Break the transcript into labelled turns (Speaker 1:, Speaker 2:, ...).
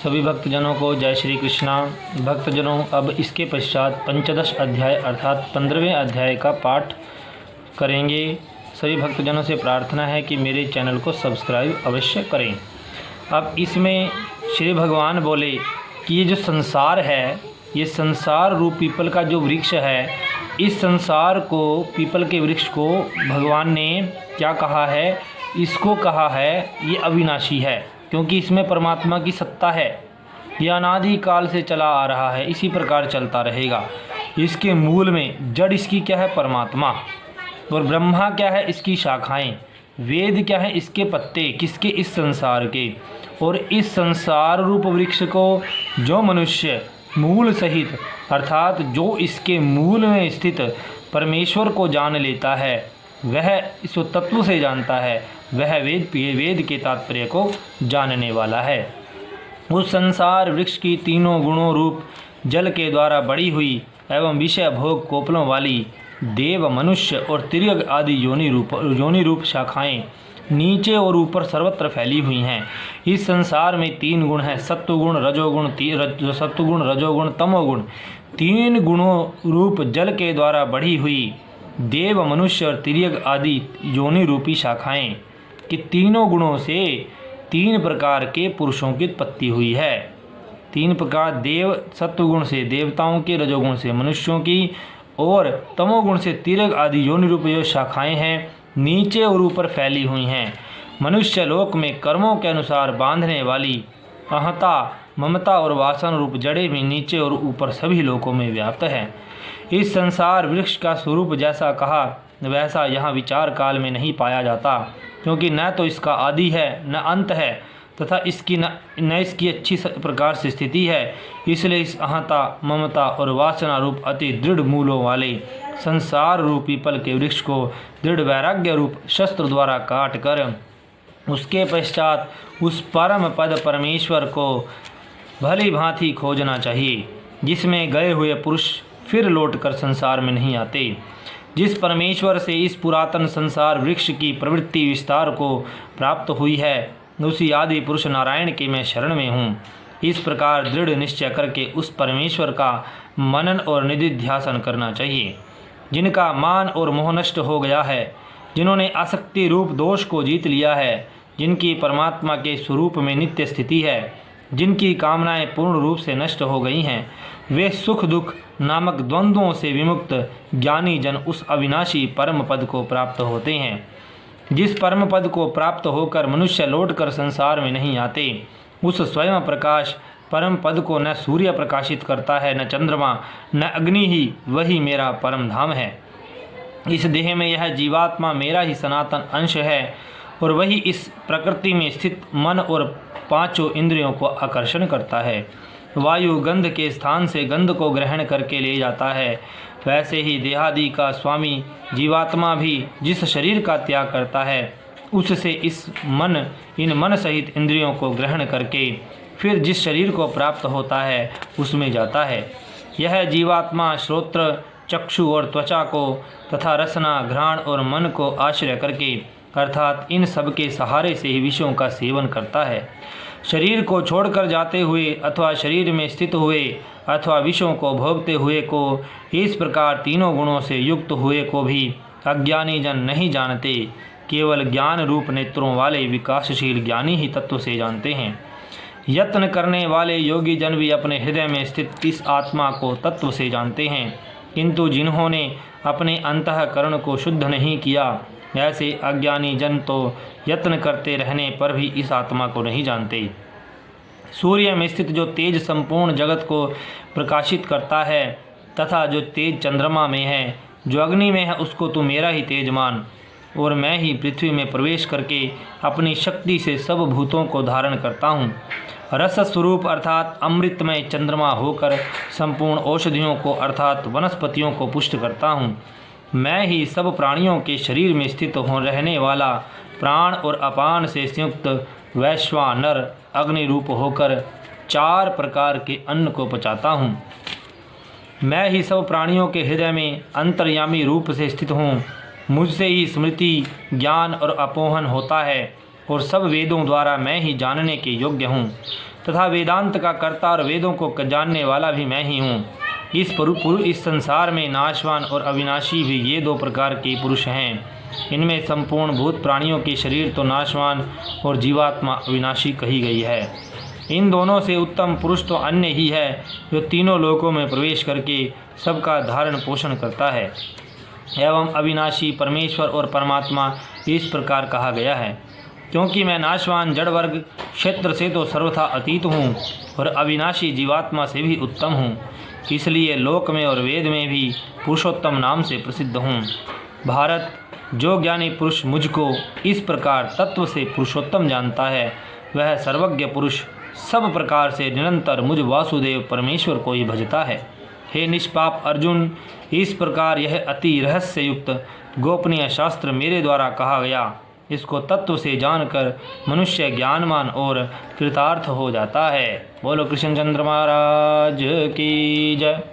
Speaker 1: सभी भक्तजनों को जय श्री कृष्णा। भक्तजनों, अब इसके पश्चात पंचदश अध्याय अर्थात 15वें अध्याय का पाठ करेंगे। सभी भक्तजनों से प्रार्थना है कि मेरे चैनल को सब्सक्राइब अवश्य करें। अब इसमें श्री भगवान बोले कि ये जो संसार है, ये संसार रूप पीपल का जो वृक्ष है, इस संसार को, पीपल के वृक्ष को भगवान ने क्या कहा है? इसको कहा है ये अविनाशी है, क्योंकि इसमें परमात्मा की सत्ता है। यह अनादि काल से चला आ रहा है, इसी प्रकार चलता रहेगा। इसके मूल में जड़ इसकी क्या है? परमात्मा। और ब्रह्मा क्या है? इसकी शाखाएं। वेद क्या है? इसके पत्ते। किसके? इस संसार के। और इस संसार रूप वृक्ष को जो मनुष्य मूल सहित अर्थात जो इसके मूल में स्थित परमेश्वर को जान लेता है, वह इस तत्व से जानता है, वह वेद के तात्पर्य को जानने वाला है। उस संसार वृक्ष की तीनों गुणों रूप जल के द्वारा बढ़ी हुई एवं विषय भोग कोपलों वाली देव, मनुष्य और तिर्यक आदि योनि रूप शाखाएं नीचे और ऊपर सर्वत्र फैली हुई हैं। इस संसार में तीन गुण हैं, सत्वगुण, रजोगुण, तमोगुण। तीन गुणों रूप जल के द्वारा बढ़ी हुई देव, मनुष्य और तिर्यक आदि योनि रूपी शाखाएं कि तीनों गुणों से तीन प्रकार के पुरुषों की उत्पत्ति हुई है। तीन प्रकार देव, सत्वगुण से देवताओं के, रजोगुण से मनुष्यों की और तमोगुण से तिर्यक आदि योनि रूप जो शाखाएं हैं नीचे और ऊपर फैली हुई हैं। मनुष्य लोक में कर्मों के अनुसार बांधने वाली अहंता, ममता और वासना रूप जड़ें भी नीचे और ऊपर सभी लोकों में व्याप्त है। इस संसार वृक्ष का स्वरूप जैसा कहा वैसा यहाँ विचार काल में नहीं पाया जाता, क्योंकि न तो इसका आदि है न अंत है, तथा इसकी न इसकी अच्छी प्रकार से स्थिति है। इसलिए इस अहंता, ममता और वासना रूप अति दृढ़ मूलों वाले संसार रूप पीपल के वृक्ष को दृढ़ वैराग्य रूप शस्त्र द्वारा काट कर उसके पश्चात उस परम पद परमेश्वर को भली भांति खोजना चाहिए, जिसमें गए हुए पुरुष फिर लौटकर संसार में नहीं आते। जिस परमेश्वर से इस पुरातन संसार वृक्ष की प्रवृत्ति विस्तार को प्राप्त हुई है, उसी आदि पुरुष नारायण के मैं शरण में हूँ। इस प्रकार दृढ़ निश्चय करके उस परमेश्वर का मनन और निधिध्यासन करना चाहिए। जिनका मान और मोह नष्ट हो गया है, जिन्होंने आसक्ति रूप दोष को जीत लिया है, जिनकी परमात्मा के स्वरूप में नित्य स्थिति है, जिनकी कामनाएं पूर्ण रूप से नष्ट हो गई हैं, वे सुख दुख नामक द्वंद्वों से विमुक्त ज्ञानी जन उस अविनाशी परम पद को प्राप्त होते हैं। जिस परम पद को प्राप्त होकर मनुष्य लौटकर संसार में नहीं आते, उस स्वयं प्रकाश परम पद को न सूर्य प्रकाशित करता है, न चंद्रमा, न अग्नि ही, वही मेरा परम धाम है। इस देह में यह जीवात्मा मेरा ही सनातन अंश है, और वही इस प्रकृति में स्थित मन और पांचों इंद्रियों को आकर्षण करता है। वायु गंध के स्थान से गंध को ग्रहण करके ले जाता है, वैसे ही देहादि का स्वामी जीवात्मा भी जिस शरीर का त्याग करता है, उससे इन मन सहित इंद्रियों को ग्रहण करके फिर जिस शरीर को प्राप्त होता है उसमें जाता है। यह जीवात्मा श्रोत्र, चक्षु और त्वचा को तथा रसना, घ्राण और मन को आश्रय करके अर्थात इन सब के सहारे से ही विषयों का सेवन करता है। शरीर को छोड़कर जाते हुए अथवा शरीर में स्थित हुए अथवा विषयों को भोगते हुए को, इस प्रकार तीनों गुणों से युक्त हुए को भी अज्ञानी जन नहीं जानते। केवल ज्ञान रूप नेत्रों वाले विकासशील ज्ञानी ही तत्व से जानते हैं। यत्न करने वाले योगी जन भी अपने हृदय में स्थित इस आत्मा को तत्व से जानते हैं, किंतु जिन्होंने अपने अंतःकरण को शुद्ध नहीं किया, ऐसे अज्ञानी जन तो यत्न करते रहने पर भी इस आत्मा को नहीं जानते। सूर्य में स्थित जो तेज संपूर्ण जगत को प्रकाशित करता है, तथा जो तेज चंद्रमा में है, जो अग्नि में है, उसको तू मेरा ही तेज मान, और मैं ही पृथ्वी में प्रवेश करके अपनी शक्ति से सब भूतों को धारण करता हूँ। रस स्वरूप अर्थात अमृतमय चंद्रमा होकर संपूर्ण औषधियों को अर्थात वनस्पतियों को पुष्ट करता हूँ। मैं ही सब प्राणियों के शरीर में स्थित हो रहने वाला प्राण और अपान से संयुक्त वैश्वानर अग्नि रूप होकर चार प्रकार के अन्न को पचाता हूँ। मैं ही सब प्राणियों के हृदय में अंतर्यामी रूप से स्थित हूँ। मुझसे ही स्मृति, ज्ञान और अपोहन होता है, और सब वेदों द्वारा मैं ही जानने के योग्य हूँ। तथा वेदांत का कर्ता और वेदों को जानने वाला भी मैं ही हूँ। इस संसार में नाशवान और अविनाशी भी ये दो प्रकार के पुरुष हैं। इनमें संपूर्ण भूत प्राणियों के शरीर तो नाशवान और जीवात्मा अविनाशी कही गई है। इन दोनों से उत्तम पुरुष तो अन्य ही है, जो तीनों लोकों में प्रवेश करके सबका धारण पोषण करता है। एवं अविनाशी परमेश्वर और परमात्मा इस प्रकार कहा गया है, क्योंकि मैं नाशवान जड़ वर्ग क्षेत्र से तो सर्वथा अतीत हूँ और अविनाशी जीवात्मा से भी उत्तम हूँ, इसलिए लोक में और वेद में भी पुरुषोत्तम नाम से प्रसिद्ध हूँ। भारत, जो ज्ञानी पुरुष मुझको इस प्रकार तत्व से पुरुषोत्तम जानता है, वह सर्वज्ञ पुरुष सब प्रकार से निरंतर मुझ वासुदेव परमेश्वर को ही भजता है। हे निष्पाप अर्जुन, इस प्रकार यह अति रहस्य युक्त गोपनीय शास्त्र मेरे द्वारा कहा गया। इसको तत्व से जानकर मनुष्य ज्ञानवान और कृतार्थ हो जाता है। बोलो कृष्णचंद्र महाराज की जय।